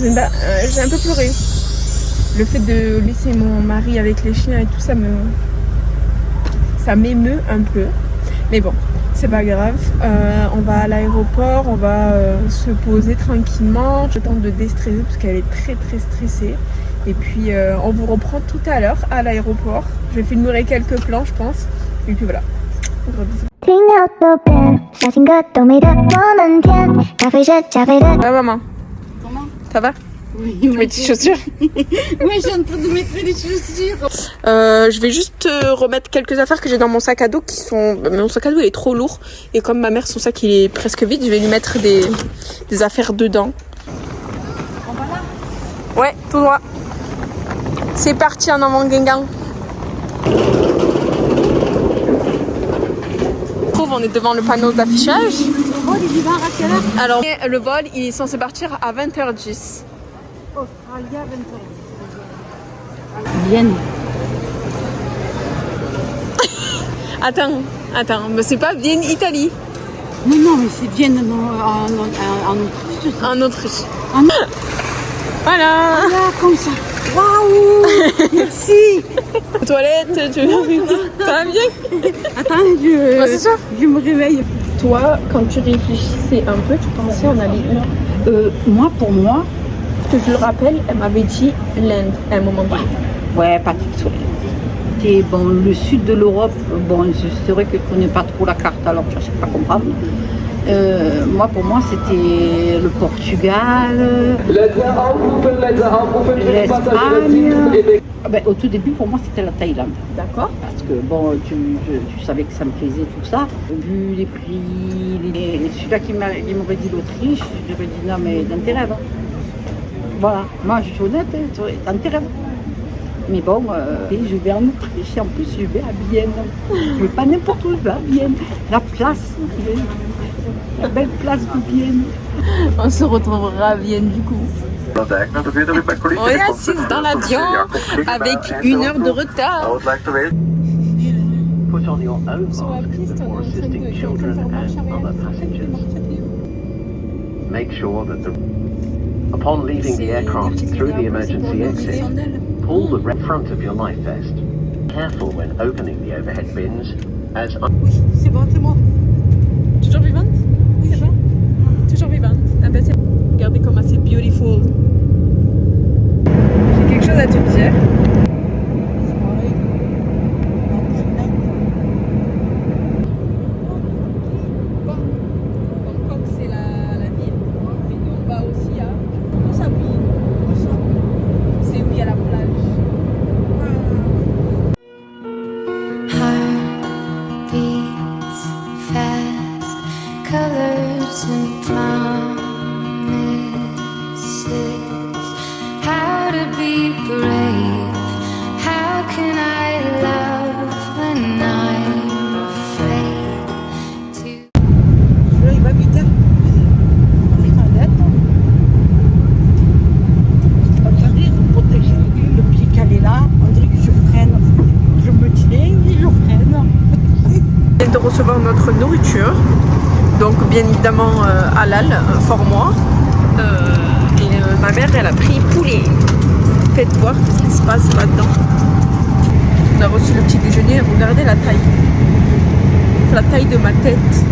J'ai un peu pleuré. Le fait de laisser mon mari avec les chiens et tout ça m'émeut un peu. Mais bon, c'est pas grave. On va à l'aéroport, on va se poser tranquillement. Je tente de déstresser parce qu'elle est très très stressée. Et puis on vous reprend tout à l'heure à l'aéroport. Je vais filmer quelques plans, je pense. Et puis voilà. Gros bisous. Ah maman. Comment? Ça va? Oui, tu mets tes chaussures? Oui, je suis en train de mettre les chaussures. Je vais juste remettre quelques affaires que j'ai dans mon sac à dos qui sont... Mon sac à dos il est trop lourd. Et comme ma mère, son sac il est presque vide, je vais lui mettre des affaires dedans. On va là? Ouais, tout droit. C'est parti en avant Guingamp. On est devant le panneau d'affichage. Le vol il va à quelle heure? Alors le vol il est censé partir à 20h10. Australia 20h. Vienne. Attends, mais c'est pas Vienne, Italie. Non, mais c'est Vienne en Autriche. En Autriche. Voilà, comme ça. Waouh. Merci. Toilette, ça va bien? Attends, c'est ça. Je me réveille. Toi, quand tu réfléchissais un peu, tu pensais en aller où? Moi, pour moi... Parce que je le rappelle, elle m'avait dit l'Inde à un moment donné. Ouais, pas tout seul. Et bon, le sud de l'Europe, bon, c'est vrai que je ne connais pas trop la carte, alors je ne sais pas comprendre. Moi, pour moi, c'était le Portugal, l'Espagne. Ben, au tout début, pour moi, c'était la Thaïlande. D'accord. Parce que, bon, tu savais que ça me plaisait, tout ça. Vu les prix, celui-là qui m'aurait dit l'Autriche, j'aurais dit non, mais dans tes rêves. Voilà, moi, je suis honnête, dans tes rêves. Mais bon, je vais en Autriche et en plus, je vais à Vienne. Je vais pas n'importe où, je vais à Vienne. La place, la belle place de Vienne. On se retrouvera à Vienne du coup. On est assis dans l'avion avec 1 heure de retard. Sur la piste, on est en train de faire marche arrière. Make sure that upon leaving the aircraft through the emergency exit, pull the front of your life vest. Careful when opening the overhead bins, as Oui, c'est bon, c'est bon. Toujours vivante? C'est bon? Toujours vivante. Ah ben regardez comment c'est beautiful. J'ai quelque chose à te dire. Bangkok c'est la ville, mais nous on va aussi à Koh Samui. C'est où il y a la plage. Heart beats fast, colors and promises. How to be brave? How can I love when I'm afraid to? Là, il va vite. Oui, on dirait le pied calé là, on dirait que je freine. Je me tiens et je freine. On vient de recevoir notre nourriture, donc bien évidemment halal, fort moi. Et ma mère elle a pris poulet. Faites voir ce qui se passe là-dedans. On a reçu le petit déjeuner, regardez la taille. La taille de ma tête.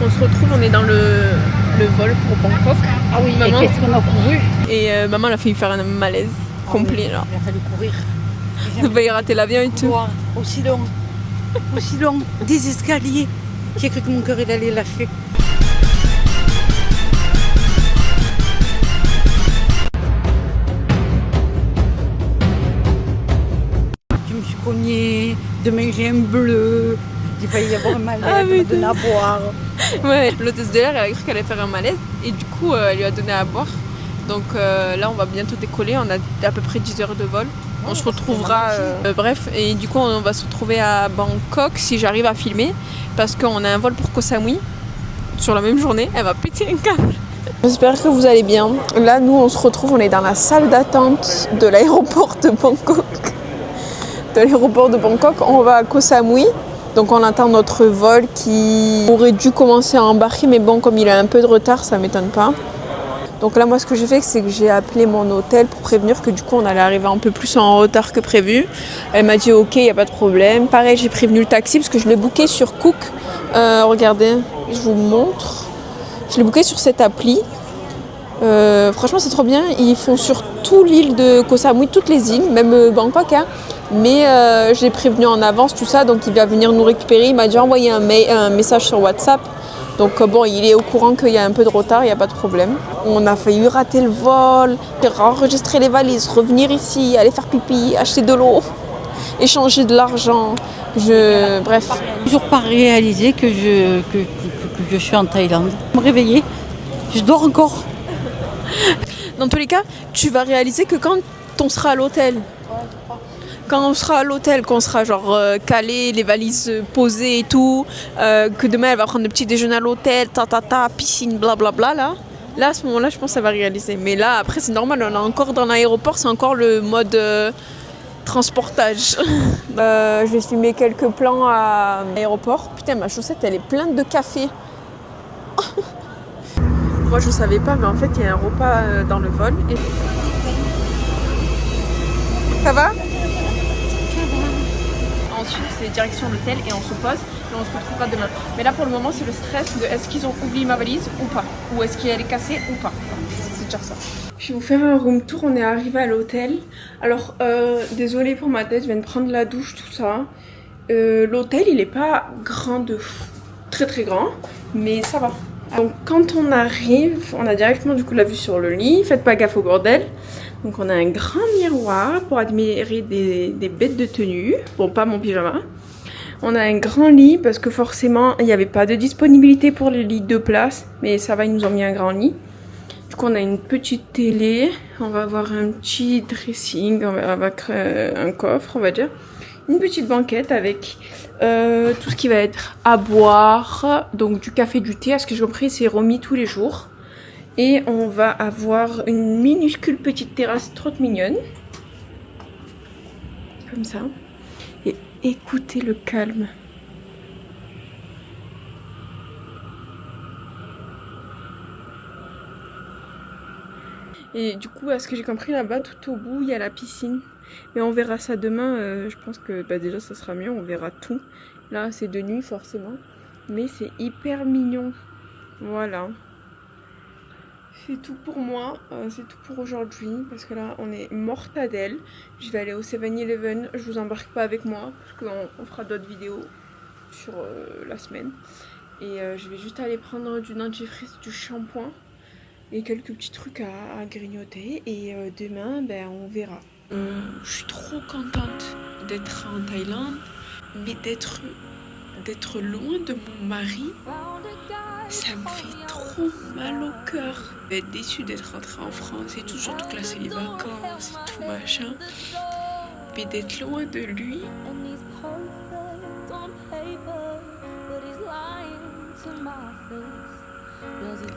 On se retrouve, on est dans le vol pour Bangkok. Ah oui, maman, et qu'est-ce qu'on a couru? et maman elle a failli faire un malaise complet là. Il a fallu courir. On va y rater l'avion et tout. Wow, aussi long, des escaliers. J'ai cru que mon cœur il allait lâcher. Je me suis cognée, demain j'ai un bleu, il fallait y avoir un malaise, elle m'a donné à boire. Ouais, l'hôtesse de l'air elle a cru qu'elle allait faire un malaise et du coup elle lui a donné à boire. Donc là on va bientôt décoller, on a à peu près 10 heures de vol. On se retrouvera, bref, et du coup on va se retrouver à Bangkok si j'arrive à filmer parce qu'on a un vol pour Koh Samui sur la même journée, elle va péter un câble. J'espère que vous allez bien. Là nous on se retrouve, on est dans la salle d'attente de l'aéroport de Bangkok. On va à Koh Samui Donc on attend notre vol qui aurait dû commencer à embarquer, mais bon, comme il a un peu de retard, ça m'étonne pas. Donc là, moi, ce que j'ai fait, c'est que j'ai appelé mon hôtel pour prévenir que du coup, on allait arriver un peu plus en retard que prévu. Elle m'a dit ok, il n'y a pas de problème. Pareil, j'ai prévenu le taxi parce que je l'ai booké sur Cook. Regardez, je vous montre. Je l'ai booké sur cette appli. Franchement, c'est trop bien. Ils font sur toute l'île de Koh Samui, toutes les îles, même Bangkok. Hein. Mais je l'ai prévenu en avance, tout ça. Donc il va venir nous récupérer. Il m'a déjà envoyé un message sur WhatsApp. Donc bon, il est au courant qu'il y a un peu de retard, il n'y a pas de problème. On a failli rater le vol, enregistrer les valises, revenir ici, aller faire pipi, acheter de l'eau, échanger de l'argent. Bref. Toujours pas réalisé que je suis en Thaïlande. Me réveiller, je dors encore. Dans tous les cas, tu vas réaliser que quand on sera à l'hôtel, quand on sera à l'hôtel, qu'on sera genre calé, les valises posées et tout, que demain elle va prendre le petit déjeuner à l'hôtel, piscine, blablabla, là à ce moment-là, je pense que ça va réaliser. Mais là, après, c'est normal, on est encore dans l'aéroport, c'est encore le mode transportage. Je vais filmer quelques plans à l'aéroport. Putain, ma chaussette, elle est pleine de café. Moi, je savais pas, mais en fait, il y a un repas dans le vol. Et... Ça va ? Ensuite, c'est direction l'hôtel et on se pose et on se retrouvera demain. Mais là, pour le moment, c'est le stress de est-ce qu'ils ont oublié ma valise ou pas, ou est-ce qu'elle est cassée ou pas. C'est déjà ça. Je vais vous faire un room tour. On est arrivé à l'hôtel. Alors, désolée pour ma tête, je viens de prendre la douche, tout ça. L'hôtel, il est pas grand de fou, très très grand, mais ça va. Donc, quand on arrive, on a directement du coup la vue sur le lit. Faites pas gaffe au bordel. Donc on a un grand miroir pour admirer des bêtes de tenue. Bon, pas mon pyjama. On a un grand lit parce que forcément, il n'y avait pas de disponibilité pour les lits de place. Mais ça va, ils nous ont mis un grand lit. Du coup, on a une petite télé. On va avoir un petit dressing avec un coffre, on va dire. Une petite banquette avec tout ce qui va être à boire. Donc du café, du thé. À ce que j'ai compris, c'est remis tous les jours. Et on va avoir une minuscule petite terrasse trop mignonne. Comme ça. Et écoutez le calme. Et du coup, à ce que j'ai compris, là-bas, tout au bout, il y a la piscine. Mais on verra ça demain. Je pense que déjà, ça sera mieux. On verra tout. Là, c'est de nuit, forcément. Mais c'est hyper mignon. Voilà. C'est tout pour moi, c'est tout pour aujourd'hui, parce que là on est mortadelle. Je vais aller au 7-Eleven, je vous embarque pas avec moi, parce qu'on fera d'autres vidéos sur la semaine. Et je vais juste aller prendre du dentifrice, du shampoing et quelques petits trucs à grignoter. Et demain, ben, on verra. Je suis trop contente d'être en Thaïlande, mais d'être loin de mon mari. Ça me fait trop mal au cœur. Je vais être déçue d'être rentrée en France et tout, surtout que là c'est les vacances et tout machin. Mais d'être loin de lui.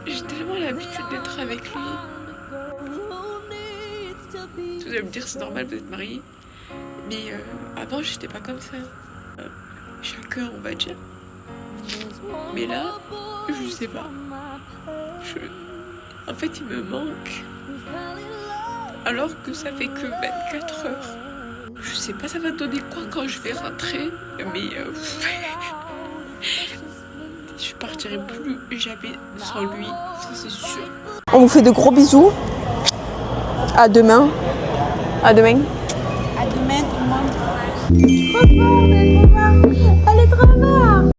J'ai tellement l'habitude d'être avec lui. Vous allez me dire c'est normal, vous êtes mariés. Mais avant j'étais pas comme ça. Chacun on va dire. Mais là, je sais pas. En fait, il me manque. Alors que ça fait que 24 heures. Je sais pas ça va donner quoi quand je vais rentrer. Mais je partirai plus jamais sans lui. Ça c'est sûr. On vous fait de gros bisous. À demain. À demain. À demain tout le monde.